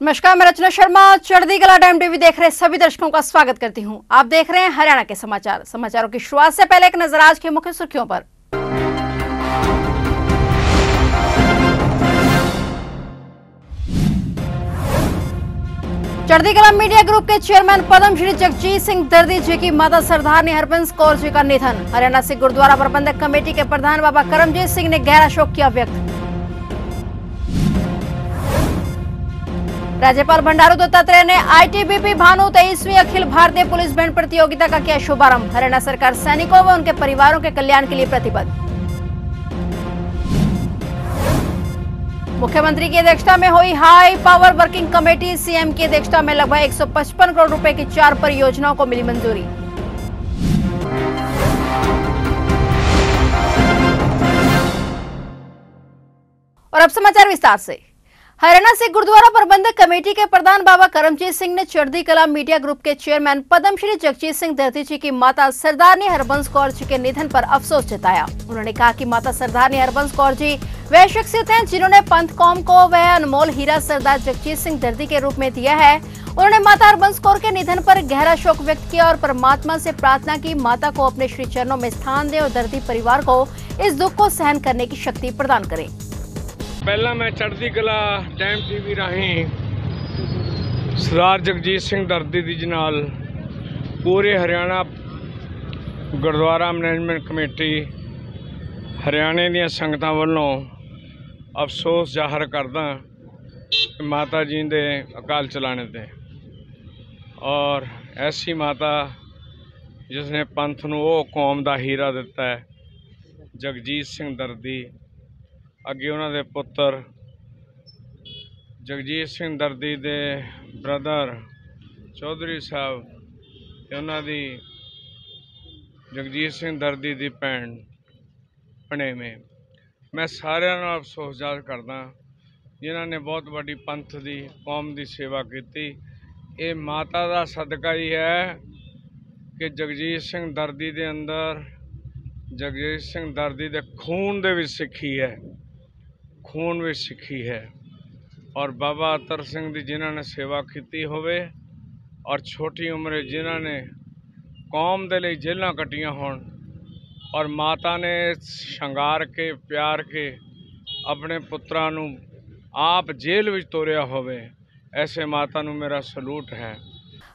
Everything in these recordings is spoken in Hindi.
नमस्कार, मैं रचना शर्मा। चढ़ती कला टाइम टीवी देख रहे सभी दर्शकों का स्वागत करती हूं। आप देख रहे हैं हरियाणा के समाचार। समाचारों की शुरुआत से पहले एक नजर आज की मुख्य सुर्खियों पर। चढ़ती कला मीडिया ग्रुप के चेयरमैन पद्मश्री जगजीत सिंह दर्दी जी की माता सरदारनी हरबंस कौर जी का निधन। हरियाणा सिख गुरुद्वारा प्रबंधक कमेटी के प्रधान बाबा करमजीत सिंह ने गहरा शोक किया व्यक्त। राज्यपाल बंडारू दत्तात्रेय ने ITBP Bhanu 23वीं Akhil Bharatiya police band प्रतियोगिता का किया शुभारंभ। हरियाणा सरकार सैनिकों व उनके परिवारों के कल्याण के लिए प्रतिबद्ध। मुख्यमंत्री की अध्यक्षता में हुई high power working committee. CM की अध्यक्षता में लगभग 155 करोड़ रुपए की 4 परियोजनाओं को मिली मंजूरी। और अब समाचार विस्तार से। हरियाणा सिख गुरुद्वारा प्रबंधक कमेटी के प्रधान बाबा करमजीत सिंह ने चढ़ती कला मीडिया ग्रुप के चेयरमैन पद्मश्री जगजीत सिंह दर्दी जी की माता सरदारनी हरबंस कौर जी के निधन पर अफसोस जताया। उन्होंने कहा कि माता सरदारनी हरबंस कौर जी वह शख्सियत हैं जिन्होंने पंथ कौम को वह अनमोल हीरा सरदार जगजीत सिंह दर्दी के रूप में दिया है। उन्होंने माता हरबंस कौर के निधन पर गहरा शोक व्यक्त किया और परमात्मा से प्रार्थना की माता को अपने श्री चरणों में स्थान दे और दर्दी परिवार को इस दुख को सहन करने की शक्ति प्रदान करे। पहला मैं चढ़ती कला टाइम टीवी राही सरदार जगजीत सिंह दर्दी जी नाल पूरे हरियाणा गुरुद्वारा मैनेजमेंट कमेटी हरियाणे दी संगतां वल्लों अफसोस जाहिर करदा कि माता जी दे अकाल चलाने ते और ऐसी माता जिसने पंथ नूं वो कौम दा हीरा दिता है जगजीत सिंह दर्दी। अगे उन्होंने पुत्र जगजीत सिंह दर्दी दे ब्रदर चौधरी साहब उन्होंने जगजीत सिंह दर्दी दी भैन पने में मैं सारे अफसोस जाहिर करदा जिन्होंने बहुत बड़ी पंथ दी कौम दी सेवा की। ये माता दा सदका ही है कि जगजीत सिंह दर्दी दे अंदर जगजीत सिंह दर्दी दे खून दे विच सिक्खी है, खून भी सिक्खी है। और बाबा अतर सिंह की जिन्होंने सेवा की होवे और छोटी उम्र जिन्होंने कौम के लिए जेलों कटियां होन और माता ने शंगार के प्यार के अपने पुत्रां नूं आप जेल विच तोरिया होवे, ऐसे माता नूं मेरा सलूट है।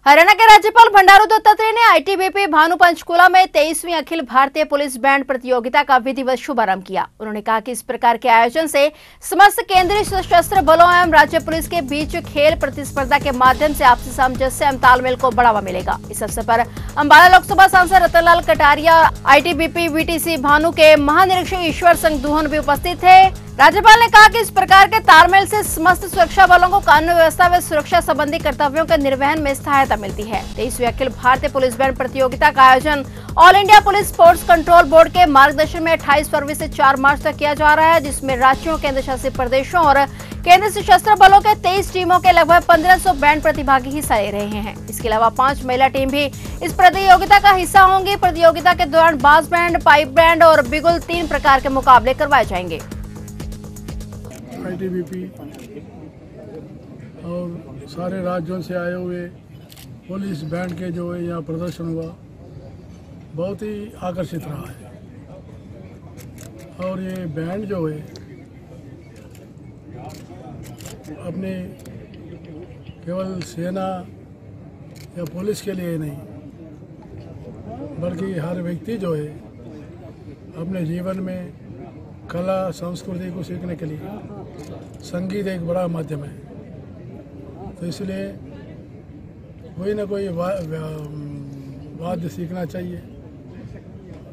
हरियाणा के राज्यपाल बंडारू दत्तात्रेय ने आईटीबीपी भानु पंचकूला में 23वीं अखिल भारतीय पुलिस बैंड प्रतियोगिता का विधिवत शुभारंभ किया। उन्होंने कहा कि इस प्रकार के आयोजन से समस्त केंद्रीय सशस्त्र बलों एवं राज्य पुलिस के बीच खेल प्रतिस्पर्धा के माध्यम से आपसी सामंजस्य एवं तालमेल को बढ़ावा मिलेगा। इस अवसर पर अम्बाला लोकसभा सांसद रतनलाल कटारिया और आईटीबीपी वीटीसी भानु के महानिरीक्षक ईश्वर सिंह दूहन भी उपस्थित थे। राज्यपाल ने कहा कि इस प्रकार के तालमेल से समस्त सुरक्षा बलों को कानून व्यवस्था व सुरक्षा संबंधी कर्तव्यों के निर्वहन में सहायता मिलती है। 23वीं अखिल भारतीय पुलिस बैंड प्रतियोगिता का आयोजन all India police sports control board के मार्गदर्शन में 28 फरवरी से 4 मार्च तक किया जा रहा है, जिसमें राज्यों, केंद्र शासित प्रदेशों और केंद्रीय सशस्त्र बलों के 23 टीमों के लगभग 1500 बैंड प्रतिभागी हिस्सा ले रहे हैं। इसके अलावा 5 महिला टीम भी इस प्रतियोगिता का हिस्सा होंगी। प्रतियोगिता के दौरान बास बैंड, पाइप बैंड और बिगुल 3 प्रकार के मुकाबले करवाए जाएंगे। आईटीबीपी और सारे राज्यों से आए हुए पुलिस बैंड के जो है यहाँ प्रदर्शन हुआ बहुत ही आकर्षित रहा है। और ये बैंड जो है अपने केवल सेना या पुलिस के लिए नहीं बल्कि हर व्यक्ति जो है अपने जीवन में कला संस्कृति को सीखने के लिए संगीत एक बड़ा माध्यम है। तो इसलिए कोई ना कोई वाद्य सीखना चाहिए।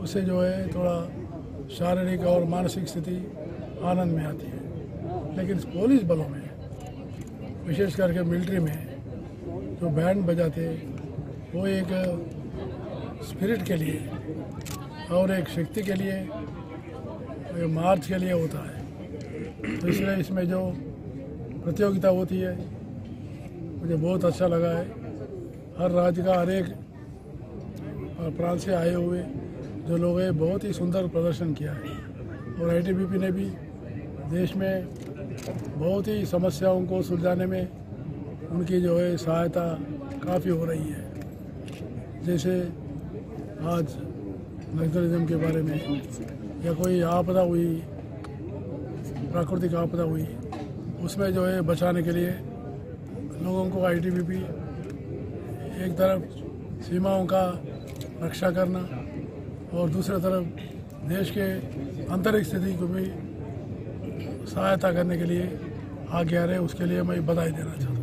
उससे जो है थोड़ा शारीरिक और मानसिक स्थिति आनंद में आती है। लेकिन पुलिस बलों में विशेष करके मिलिट्री में जो बैंड बजाते वो एक स्पिरिट के लिए और एक शक्ति के लिए, मार्च के लिए होता है। तो इसलिए इसमें जो प्रतियोगिता होती है मुझे बहुत अच्छा लगा है। हर राज्य का हर एक प्रांत से आए हुए जो लोग हैं बहुत ही सुंदर प्रदर्शन किया है। और आईटीबीपी ने भी देश में बहुत ही समस्याओं को सुलझाने में उनकी जो है सहायता काफ़ी हो रही है। जैसे आज नक्सलिज्म के बारे में या कोई आपदा हुई, प्राकृतिक आपदा हुई, उसमें जो है बचाने के लिए लोगों को आईटीबीपी एक तरफ सीमाओं का रक्षा करना और दूसरी तरफ देश के आंतरिक स्थिति को भी सहायता करने के लिए आगे आ रहे, उसके लिए मैं बधाई देना चाहता हूँ।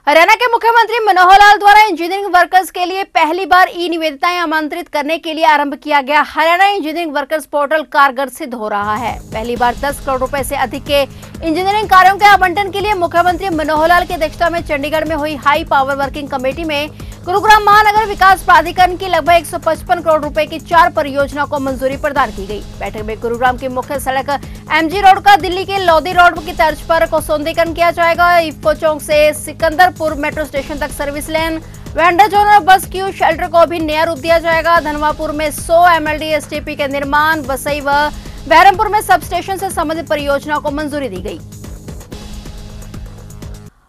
हरियाणा के मुख्यमंत्री मनोहर लाल द्वारा इंजीनियरिंग वर्कर्स के लिए पहली बार ई निवेदिताएं आमंत्रित करने के लिए आरंभ किया गया हरियाणा इंजीनियरिंग वर्कर्स पोर्टल कारगर सिद्ध हो रहा है। पहली बार 10 करोड़ रुपए से अधिक के इंजीनियरिंग कार्यों के आवंटन के लिए मुख्यमंत्री मनोहर लाल की अध्यक्षता में चंडीगढ़ में हुई हाई पावर वर्किंग कमेटी में गुरुग्राम महानगर विकास प्राधिकरण की लगभग 155 करोड़ रुपए की 4 परियोजनाओं को मंजूरी प्रदान की गई। बैठक में गुरुग्राम की मुख्य सड़क एमजी रोड का दिल्ली के लोधी रोड की तर्ज पर सौंदर्यीकरण किया जाएगा। इफ्को चौक से सिकंदरपुर मेट्रो स्टेशन तक सर्विस लेन, वेंडर जोन और बस क्यू शेल्टर को भी नया रूप दिया जाएगा। धनवापुर में 100 MLD STP के निर्माण, बसई व बहरमपुर में सब स्टेशन से संबंधित परियोजनाओं को मंजूरी दी गई।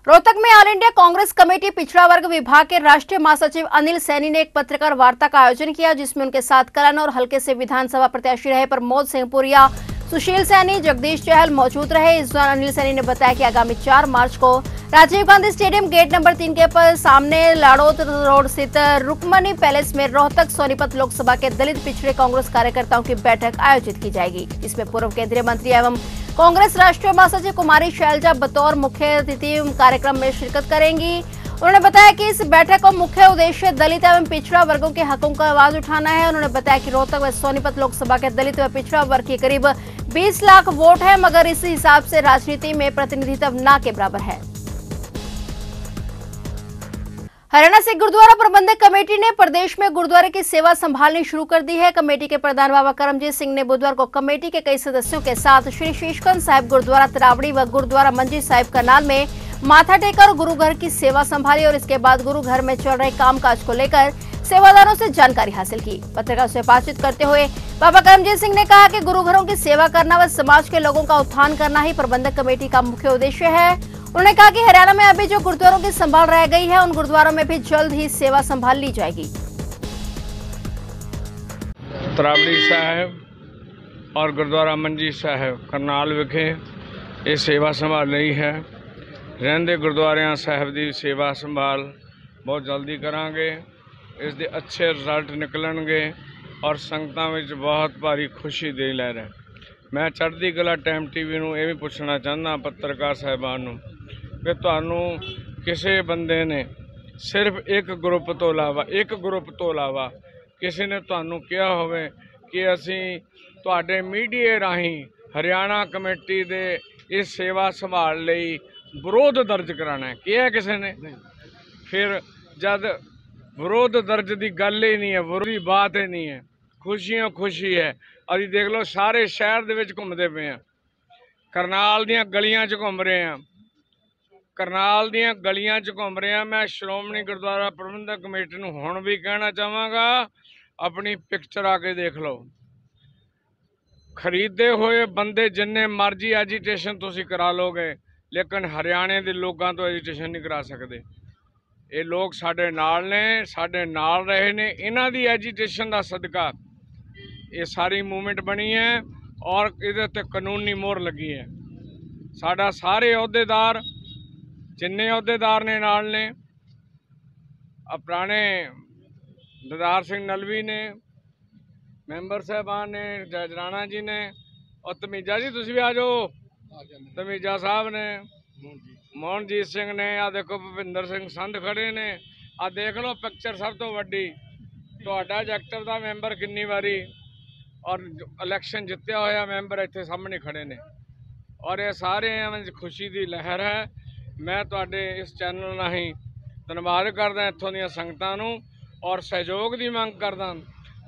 रोहतक में ऑल इंडिया कांग्रेस कमेटी पिछड़ा वर्ग विभाग के राष्ट्रीय महासचिव अनिल सैनी ने एक पत्रकार वार्ता का आयोजन किया, जिसमें उनके साथ कलन और हल्के से विधानसभा प्रत्याशी रहे प्रमोद सिंह पुरिया, सुशील सैनी, जगदीश चहल मौजूद रहे। इस दौरान अनिल सैनी ने बताया कि आगामी 4 मार्च को Rajiv Gandhi stadium gate number 3 के सामने लाड़ौत रोड स्थित रुकमणी पैलेस में रोहतक सोनीपत लोकसभा के दलित पिछड़े कांग्रेस कार्यकर्ताओं की बैठक आयोजित की जाएगी। इसमें पूर्व केंद्रीय मंत्री एवं कांग्रेस राष्ट्रीय महासचिव कुमारी शैलजा बतौर मुख्य अतिथि कार्यक्रम में शिरकत करेंगी। उन्होंने बताया कि इस बैठक का मुख्य उद्देश्य दलित एवं पिछड़ा वर्गों के हकों का आवाज उठाना है। उन्होंने बताया कि रोहतक व सोनीपत लोकसभा के दलित व पिछड़ा वर्ग के करीब 20 लाख वोट है, मगर इस हिसाब से राजनीति में प्रतिनिधित्व न के बराबर है। हरियाणा सिख गुरुद्वारा प्रबंधक कमेटी ने प्रदेश में गुरुद्वारे की सेवा संभालनी शुरू कर दी है। कमेटी के प्रधान बाबा करमजीत सिंह ने बुधवार को कमेटी के कई सदस्यों के साथ श्री शीशगंज साहिब गुरुद्वारा तरावड़ी व गुरुद्वारा मंजी साहिब करनाल में माथा टेकर गुरु घर की सेवा संभाली और इसके बाद गुरु घर में चल रहे कामकाज को लेकर सेवादारों से जानकारी हासिल की। पत्रकारों से बातचीत करते हुए बाबा करमजीत सिंह ने कहा कि गुरु घरों की सेवा करना व समाज के लोगों का उत्थान करना ही प्रबंधक कमेटी का मुख्य उद्देश्य है। उन्होंने कहा कि हरियाणा में अभी जो गुरुद्वारों की संभाल रह गई है, उन गुरुद्वारों में भी जल्द ही सेवा संभाल ली जाएगी। तरावड़ी साहिब और गुरुद्वारा मंजी साहिब करनाल विखे ये सेवा संभाल रही है। ਰਹਿੰਦੇ ਗੁਰਦੁਆਰਿਆਂ ਸਾਹਿਬ ਦੀ ਸੇਵਾ ਸੰਭਾਲ ਬਹੁਤ ਜਲਦੀ ਕਰਾਂਗੇ। ਇਸ ਦੇ ਅੱਛੇ ਰਿਜ਼ਲਟ ਨਿਕਲਣਗੇ ਔਰ ਸੰਗਤਾਂ ਵਿੱਚ ਬਹੁਤ ਭਾਰੀ ਖੁਸ਼ੀ ਦੇ ਲੈ ਰਿਹਾ। ਮੈਂ ਚੜ੍ਹਦੀ ਕਲਾ ਟਾਈਮ TV ਨੂੰ ਇਹ ਵੀ ਪੁੱਛਣਾ ਚਾਹੁੰਦਾ ਪੱਤਰਕਾਰ ਸਾਹਿਬਾਨ ਨੂੰ ਕਿ ਤੁਹਾਨੂੰ ਕਿਸੇ ਬੰਦੇ ਨੇ ਸਿਰਫ ਇੱਕ ਗਰੁੱਪ ਤੋਂ ਇਲਾਵਾ ਕਿਸੇ ਨੇ ਤੁਹਾਨੂੰ ਕਿਹਾ ਹੋਵੇ ਕਿ ਅਸੀਂ ਤੁਹਾਡੇ ਮੀਡੀਆ ਰਾਹੀਂ ਹਰਿਆਣਾ ਕਮੇਟੀ ਦੇ ਇਸ ਸੇਵਾ ਸੰਭਾਲ ਲਈ विरोध दर्ज कराना है किया किसी ने? फिर जब विरोध दर्ज की गल ही नहीं है, बुरी बात ही नहीं है, खुशी है। अभी देख लो सारे शहर दे विच घूमते पे हैं, करनाल दियां गलियां च घूम रहे हैं, मैं श्रोमणी गुरुद्वारा प्रबंधक कमेटी नूं हुण भी कहना चाहांगा अपनी पिक्चर आके देख लो। खरीदे हुए बंदे जिन्ने मर्जी एजीटेशन तुसीं करा लोगे, लेकिन हरियाणे के लोगों तो एजुटेशन नहीं करा सकते। ये लोग साढ़े नाल ने, साढ़े नाल रहे ने, इन्हां दी एजुटेशन का सदका ये सारी मूवमेंट बनी है और इहदे ते कानूनी मोहर लगी है। साडा सारे अहुदेदार जिन्ने अहुदेदार ने नाल ने, पुराने ददार सिंह नलवी ने, मैंबर साहबान ने, जजराना जी ने और तमीजा जी तुसीं भी आ जाओ, तमीजा साहब ने, मोहनजीत सिंह ने, आ देखो भुपिंदर सिंह संध खड़े ने, आ देख लो पिक्चर सब तो वड्डी तुहाडा जैक्टर का मैंबर किन्नी वारी और इलैक्शन जित्या होया मैंबर इत्थे सामने खड़े ने और ये सारे खुशी की लहर है। मैं तुहाडे इस चैनल राहीं धन्नवाद करदा इत्थों दीयां संगतां नूं और सहयोग की मंग करदा,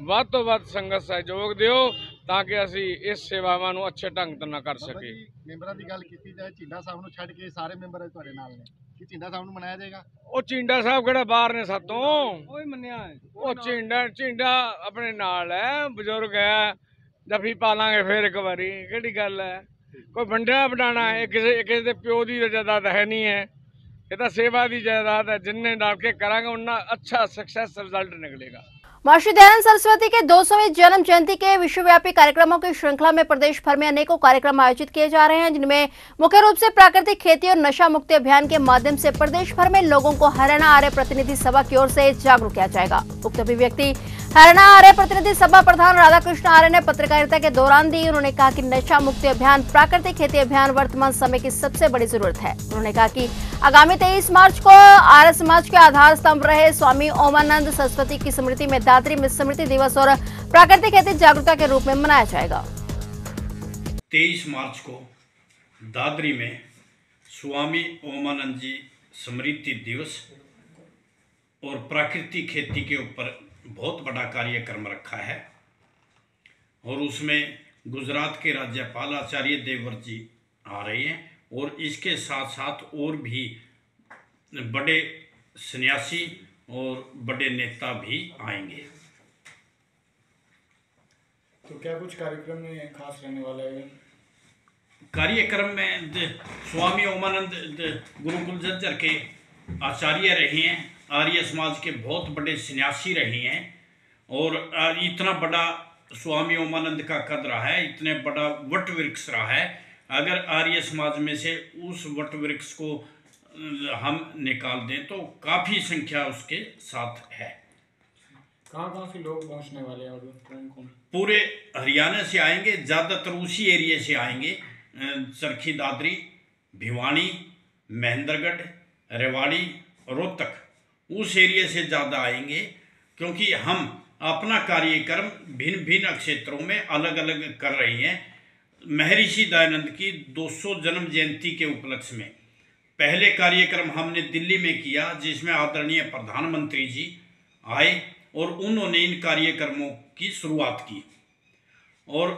ਵੱਧ ਤੋਂ ਵੱਧ संगत सहयोग दिओ ताकि असी इस सेवावां नूं अच्छे ढंग नाल कर सके। ਮੈਂਬਰਾਂ ਦੀ ਗੱਲ ਕੀਤੀ ਜਾਏ, ਝਿੰਡਾ ਸਾਹਿਬ ਨੂੰ ਛੱਡ ਕੇ ਸਾਰੇ ਮੈਂਬਰ ਤੁਹਾਡੇ ਨਾਲ ਨੇ, ਕਿ ਝਿੰਡਾ ਸਾਹਿਬ ਨੂੰ ਮਨਾਇਆ ਜਾਏਗਾ? ਉਹ ਝਿੰਡਾ ਸਾਹਿਬ ਕਿਹੜਾ ਬਾਹਰ ਨੇ ਸਾਤੋਂ, ਉਹ ਹੀ ਮੰਨਿਆ ਹੈ। ਉਹ ਝਿੰਡਾ ਆਪਣੇ ਨਾਲ ਹੈ, ਬਜ਼ੁਰਗ ਹੈ, ਜੱਫੀ ਪਾ ਲਾਂਗੇ ਫਿਰ ਇੱਕ ਵਾਰੀ, ਕਿਹੜੀ ਗੱਲ ਹੈ। ਕੋਈ ਵੰਡਿਆ ਵਡਾਣਾ ਹੈ, ਕਿਸੇ ਦੇ ਪਿਓ ਦੀ ਜਾਇਦਾਦ ਹੈ ਨਹੀਂ ਹੈ, ਇਹ ਤਾਂ सेवा की जायदाद है, जिन्ने डाल के करांगे उन्ना अच्छा सक्सेस रिजल्ट निकलेगा। महर्षि दयानंद सरस्वती के 200वीं जन्म जयंती के विश्वव्यापी कार्यक्रमों की श्रृंखला में प्रदेश भर में अनेकों कार्यक्रम आयोजित किए जा रहे हैं, जिनमें मुख्य रूप से प्राकृतिक खेती और नशा मुक्ति अभियान के माध्यम से प्रदेश भर में लोगों को हरियाणा आर्य प्रतिनिधि सभा की ओर से जागरूक किया जाएगा। उक्त अभिव्यक्ति हरियाणा आर्य प्रतिनिधि सभा प्रधान राधाकृष्ण आर्य ने पत्रकारिता के दौरान दी। उन्होंने कहा कि नशा मुक्ति अभियान, प्राकृतिक खेती अभियान वर्तमान समय की सबसे बड़ी जरूरत है। उन्होंने कहा कि आगामी 23 मार्च को आर्य समाज के आधार स्तंभ रहे स्वामी ओमानंद सरस्वती की स्मृति में दादरी में स्मृति दिवस और प्राकृतिक खेती जागरूकता के रूप में मनाया जाएगा। 23 मार्च को दादरी में स्वामी ओमानंद जी स्मृति दिवस और प्राकृतिक खेती के ऊपर बहुत बड़ा कार्यक्रम रखा है और उसमें गुजरात के राज्यपाल आचार्य देवव्रत जी आ रहे हैं और इसके साथ साथ और भी बड़े सन्यासी और बड़े नेता भी आएंगे। तो क्या कुछ कार्यक्रम में खास रहने वाला है? कार्यक्रम में स्वामी ओमानंद गुरुकुल झज्जर के आचार्य रहे हैं, आर्य समाज के बहुत बड़े सन्यासी रहे हैं और इतना बड़ा स्वामी ओमानंद का कद रहा है, इतने बड़ा वट वृक्ष रहा है। अगर आर्य समाज में से उस वट वृक्ष को हम निकाल दें तो काफ़ी संख्या उसके साथ है। कहाँ से लोग पहुँचने वाले हैं और कौन कौन? पूरे हरियाणा से आएंगे, ज़्यादातर उसी एरिया से आएंगे, चरखी दादरी, भिवानी, महेंद्रगढ़, रेवाड़ी, रोहतक, उस एरिया से ज़्यादा आएंगे क्योंकि हम अपना कार्यक्रम भिन्न भिन्न क्षेत्रों में अलग अलग कर रहे हैं। महर्षि दयानंद की 200 जन्म जयंती के उपलक्ष्य में पहले कार्यक्रम हमने दिल्ली में किया, जिसमें आदरणीय प्रधानमंत्री जी आए और उन्होंने इन कार्यक्रमों की शुरुआत की और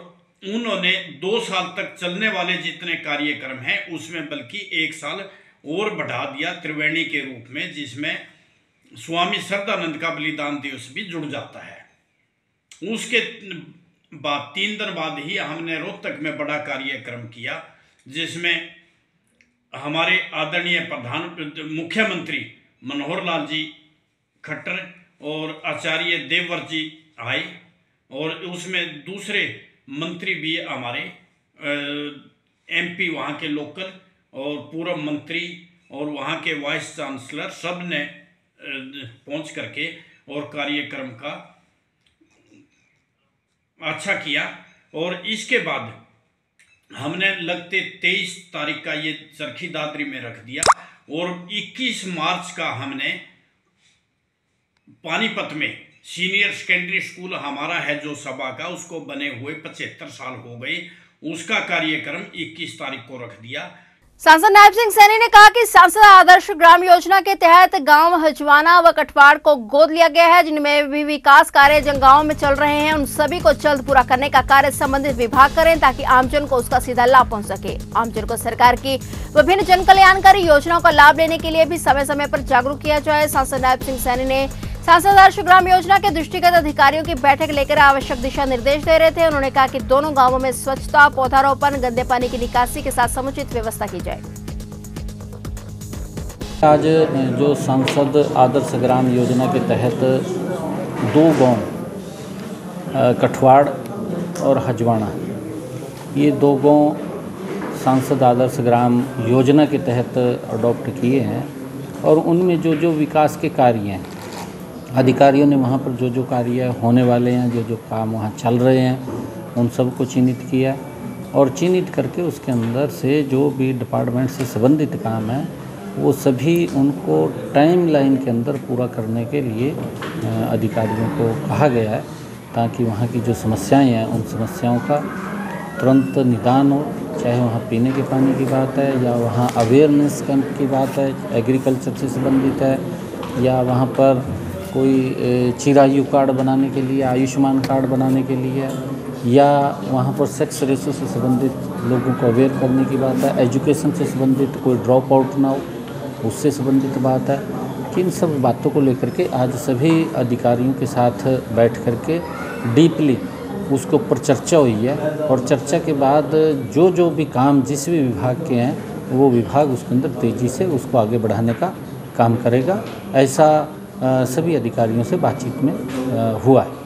उन्होंने 2 साल तक चलने वाले जितने कार्यक्रम हैं उसमें बल्कि 1 साल और बढ़ा दिया त्रिवेणी के रूप में, जिसमें स्वामी श्रद्धानंद का बलिदान दिवस भी जुड़ जाता है। उसके बाद 3 दिन बाद ही हमने रोहतक में बड़ा कार्यक्रम किया, जिसमें हमारे आदरणीय मुख्यमंत्री मनोहर लाल जी खट्टर और आचार्य देवव्रत जी आए और उसमें दूसरे मंत्री भी हमारे एमपी वहाँ के लोकल और पूर्व मंत्री और वहाँ के वाइस चांसलर सब ने पहुँच करके और कार्यक्रम का अच्छा किया। और इसके बाद हमने लगते 23 तारीख का ये चरखी दादरी में रख दिया और 21 मार्च का हमने पानीपत में सीनियर सेकेंडरी स्कूल हमारा है जो सभा का, उसको बने हुए 75 साल हो गए, उसका कार्यक्रम 21 तारीख को रख दिया। सांसद नायब सिंह सैनी ने कहा कि सांसद आदर्श ग्राम योजना के तहत गांव हजवाना व कठवाड़ को गोद लिया गया है, जिनमें भी विकास कार्य जिन गाँव में चल रहे हैं उन सभी को जल्द पूरा करने का कार्य संबंधित विभाग करें ताकि आमजन को उसका सीधा लाभ पहुंच सके। आमजन को सरकार की विभिन्न जन कल्याणकारी योजनाओं का लाभ लेने के लिए भी समय समय पर जागरूक किया जाए। सांसद नायब सिंह सैनी ने सांसद आदर्श ग्राम योजना के दृष्टिगत अधिकारियों की बैठक लेकर आवश्यक दिशा निर्देश दे रहे थे। उन्होंने कहा कि दोनों गांवों में स्वच्छता, पौधारोपण, गंदे पानी की निकासी के साथ समुचित व्यवस्था की जाए। आज जो सांसद आदर्श ग्राम योजना के तहत 2 गांव कठवाड़ और हजवाना, ये 2 गांव सांसद आदर्श ग्राम योजना के तहत अडॉप्ट किए हैं और उनमें जो विकास के कार्य हैं, अधिकारियों ने वहाँ पर जो कार्य होने वाले हैं, जो काम वहाँ चल रहे हैं, उन सब को चिन्हित किया और चिन्हित करके उसके अंदर से जो भी डिपार्टमेंट से संबंधित काम है वो सभी उनको टाइम लाइन के अंदर पूरा करने के लिए अधिकारियों को कहा गया है, ताकि वहाँ की जो समस्याएं हैं उन समस्याओं का तुरंत निदान हो। चाहे वहाँ पीने के पानी की बात है या वहाँ अवेयरनेस कैंप की बात है, एग्रीकल्चर से संबंधित है, या वहाँ पर कोई चिरायु कार्ड बनाने के लिए, आयुष्मान कार्ड बनाने के लिए, या वहाँ पर सेक्स रेशो से संबंधित लोगों को अवेयर करने की बात है, एजुकेशन से संबंधित कोई ड्रॉप आउट ना हो उससे संबंधित बात है। कि इन सब बातों को लेकर के आज सभी अधिकारियों के साथ बैठ करके डीपली उसके ऊपर चर्चा हुई है और चर्चा के बाद जो भी काम जिस भी विभाग के हैं वो विभाग उसके अंदर तेज़ी से उसको आगे बढ़ाने का काम करेगा। ऐसा सभी अधिकारियों से बातचीत में हुआ है।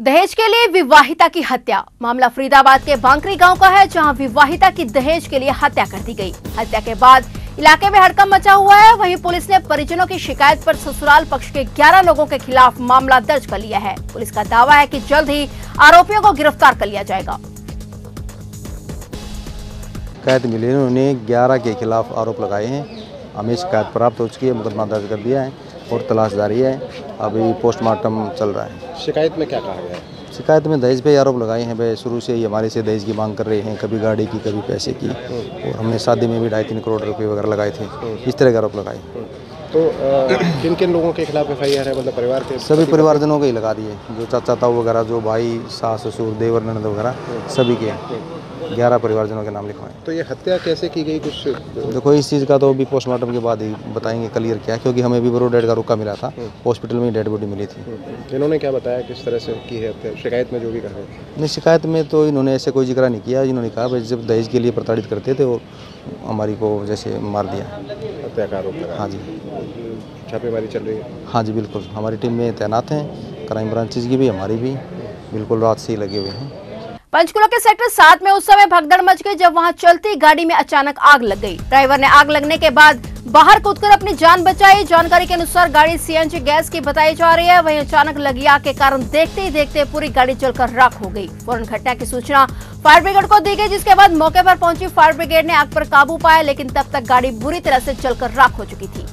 दहेज के लिए विवाहिता की हत्या। मामला फरीदाबाद के बांकरी गांव का है, जहां विवाहिता की दहेज के लिए हत्या कर दी गई। हत्या के बाद इलाके में हड़कंप मचा हुआ है। वहीं पुलिस ने परिजनों की शिकायत पर ससुराल पक्ष के 11 लोगों के खिलाफ मामला दर्ज कर लिया है। पुलिस का दावा है कि जल्द ही आरोपियों को गिरफ्तार कर लिया जाएगा। शिकायत मिली है, उन्होंने 11 के खिलाफ आरोप लगाए हैं। हमें शिकायत प्राप्त हो चुकी है, मुकदमा दर्ज कर दिया है और तलाश जारी है। अभी पोस्टमार्टम चल रहा है। शिकायत में क्या कहा गया है? शिकायत में दहेज पे आरोप लगाए हैं। भाई शुरू से ही हमारे से दहेज की मांग कर रहे हैं, कभी गाड़ी की कभी पैसे की, और हमने शादी में भी 2.5-3 करोड़ रुपए वगैरह लगाए थे। इस तरह के आरोप लगाए। तो किन किन लोगों के खिलाफ FIR है? मतलब परिवार के सभी परिवारजनों के ही लगा दिए, जो चाचा ताऊ वगैरह, जो भाई, सास ससुर, देवर ननद वगैरह सभी के 11 परिवारजनों के नाम लिखवाएं। तो ये हत्या कैसे की गई कुछ देखो, इस चीज़ का तो अभी पोस्टमार्टम के बाद ही बताएंगे क्लियर क्या, क्योंकि हमें भी डेड का रुका मिला था, हॉस्पिटल में डेड बॉडी मिली थी। इन्होंने क्या बताया किस तरह से की है हत्या? शिकायत में जो भी कहा नहीं, शिकायत में तो इन्होंने ऐसे कोई जिक्र नहीं किया। इन्होंने कहा भाई जब दहेज के लिए प्रताड़ित करते थे और हमारी को जैसे मार दिया। हत्या का आरोप लगा। हाँ जी, छापेमारी चल रही है। हाँ जी बिल्कुल, हमारी टीम में तैनात हैं, क्राइम ब्रांचेज की भी, हमारी भी, बिल्कुल रात से ही लगे हुए हैं। पंचकुला के सेक्टर 7 में उस समय भगदड़ मच गई जब वहां चलती गाड़ी में अचानक आग लग गई। ड्राइवर ने आग लगने के बाद बाहर कूदकर अपनी जान बचाई। जानकारी के अनुसार गाड़ी CNG गैस की बताई जा रही है। वहीं अचानक लगी आग के कारण देखते ही देखते पूरी गाड़ी जलकर राख हो गई। फौरन घटना की सूचना फायर ब्रिगेड को दी गई, जिसके बाद मौके पर पहुंची फायर ब्रिगेड ने आग पर काबू पाया, लेकिन तब तक गाड़ी बुरी तरह से जलकर राख हो चुकी थी।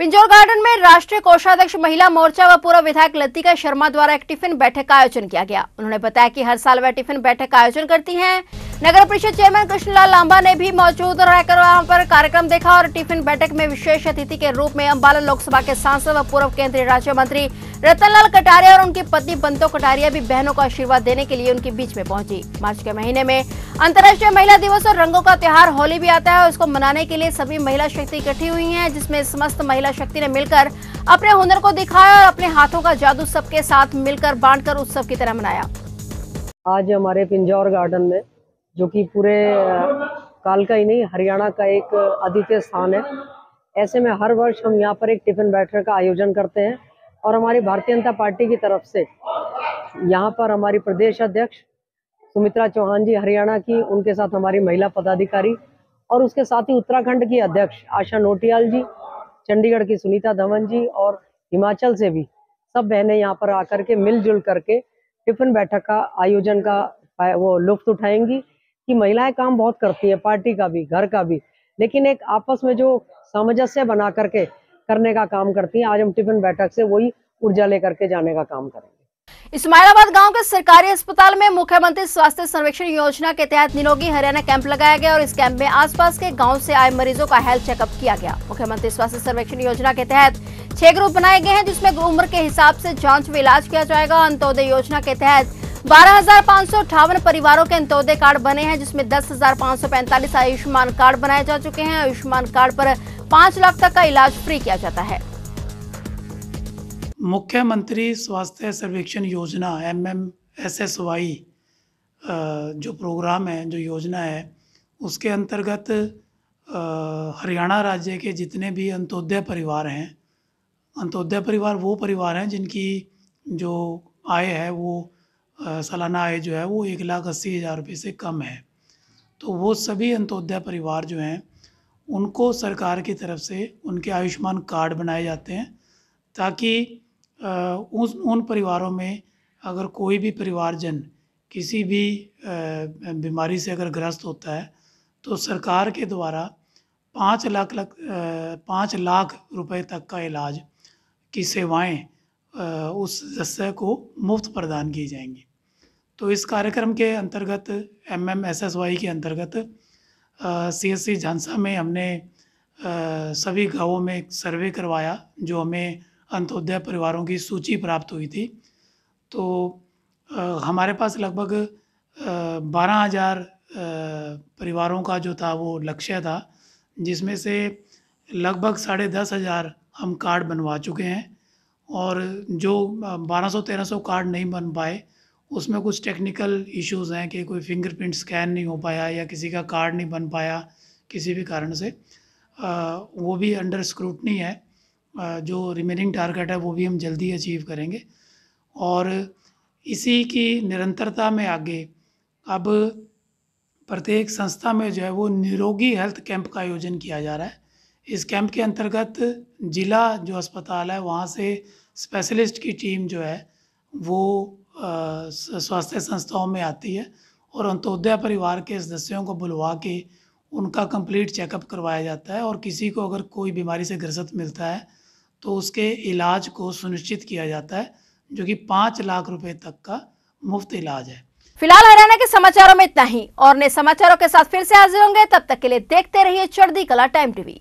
पिंजौर गार्डन में राष्ट्रीय कोषाध्यक्ष महिला मोर्चा व पूर्व विधायक लतिका शर्मा द्वारा एक टिफिन बैठक का आयोजन किया गया। उन्होंने बताया कि हर साल वह टिफिन बैठक का आयोजन करती हैं। नगर परिषद चेयरमैन कृष्णलाल लांबा ने भी मौजूद रहकर वहां पर कार्यक्रम देखा और टिफिन बैठक में विशेष अतिथि के रूप में अंबाला लोकसभा के सांसद व पूर्व केंद्रीय राज्य मंत्री रतनलाल कटारिया और उनकी पत्नी बंतो कटारिया भी बहनों को आशीर्वाद देने के लिए उनके बीच में पहुंची। मार्च के महीने में अंतर्राष्ट्रीय महिला दिवस और रंगों का त्योहार होली भी आता है और उसको मनाने के लिए सभी महिला शक्ति इकट्ठी हुई है, जिसमें समस्त महिला शक्ति ने मिलकर अपने हुनर को दिखाया और अपने हाथों का जादू सबके साथ मिलकर बांटकर उत्सव की तरह मनाया। आज हमारे पिंजौर गार्डन में, जो कि पूरे कालका ही नहीं हरियाणा का एक अद्वितीय स्थान है, ऐसे में हर वर्ष हम यहाँ पर एक टिफिन बैठक का आयोजन करते हैं और हमारी भारतीय जनता पार्टी की तरफ से यहाँ पर हमारी प्रदेश अध्यक्ष सुमित्रा चौहान जी हरियाणा की, उनके साथ हमारी महिला पदाधिकारी और उसके साथ ही उत्तराखंड की अध्यक्ष आशा नोटियाल जी, चंडीगढ़ की सुनीता धवन जी और हिमाचल से भी सब बहनें यहाँ पर आकर के मिलजुल करके टिफिन बैठक का आयोजन का वो लुत्फ उठाएंगी कि महिलाएं काम बहुत करती है, पार्टी का भी, घर का भी, लेकिन एक आपस में जो सामंजस्य बना करके करने का काम करती हैं। आज हम टिफिन बैठक से वही ऊर्जा लेकर के जाने का काम करेंगे। इस्माइलाबाद गांव के सरकारी अस्पताल में मुख्यमंत्री स्वास्थ्य सर्वेक्षण योजना के तहत निरोगी हरियाणा कैंप लगाया गया और इस कैंप में आसपास के गांव से आए मरीजों का हेल्थ चेकअप किया गया। मुख्यमंत्री स्वास्थ्य सर्वेक्षण योजना के तहत 6 ग्रुप बनाए गए हैं, जिसमें उम्र के हिसाब से जांच व इलाज किया जाएगा। अंत्योदय योजना के तहत 12,558 परिवारों के अंत्योदय कार्ड बने हैं, जिसमें 10,545 आयुष्मान कार्ड बनाए जा चुके हैं। आयुष्मान कार्ड पर 5 लाख तक का इलाज फ्री किया जाता है। मुख्यमंत्री स्वास्थ्य सर्वेक्षण योजना MMSSY जो प्रोग्राम है, जो योजना है, उसके अंतर्गत हरियाणा राज्य के जितने भी अंत्योदय परिवार हैं, अंत्योदय परिवार वो परिवार हैं जिनकी जो आय है वो सालाना आय जो है वो 1,80,000 रुपये से कम है, तो वो सभी अंत्योदय परिवार जो हैं उनको सरकार की तरफ से उनके आयुष्मान कार्ड बनाए जाते हैं, ताकि उन परिवारों में अगर कोई भी परिवारजन किसी भी बीमारी से अगर ग्रस्त होता है तो सरकार के द्वारा 5 लाख रुपए तक का इलाज की सेवाएं उस सदस्य को मुफ्त प्रदान की जाएंगी। तो इस कार्यक्रम के अंतर्गत MMSSY के अंतर्गत CSC झांसा में हमने सभी गांवों में एक सर्वे करवाया, जो हमें अंत्योदय परिवारों की सूची प्राप्त हुई थी। तो हमारे पास लगभग 12,000 परिवारों का जो था वो लक्ष्य था, जिसमें से लगभग 10,500 हम कार्ड बनवा चुके हैं और जो 1200-1300 कार्ड नहीं बन पाए उसमें कुछ टेक्निकल इश्यूज़ हैं कि कोई फिंगरप्रिंट स्कैन नहीं हो पाया या किसी का कार्ड नहीं बन पाया किसी भी कारण से, वो भी अंडर स्क्रूटनी है। जो रिमेनिंग टारगेट है वो भी हम जल्दी अचीव करेंगे। और इसी की निरंतरता में आगे अब प्रत्येक संस्था में जो है वो निरोगी हेल्थ कैंप का आयोजन किया जा रहा है। इस कैंप के अंतर्गत जिला जो अस्पताल है वहाँ से स्पेशलिस्ट की टीम जो है वो स्वास्थ्य संस्थाओं में आती है और अंत्योदय परिवार के सदस्यों को बुलवा के उनका कंप्लीट चेकअप करवाया जाता है। और किसी को अगर कोई बीमारी से ग्रसित मिलता है तो उसके इलाज को सुनिश्चित किया जाता है, जो कि 5 लाख रुपए तक का मुफ्त इलाज है। फिलहाल हरियाणा के समाचारों में इतना ही, और नए समाचारों के साथ फिर से हाजिर होंगे। तब तक के लिए देखते रहिए चढ़ती कला टाइम टीवी।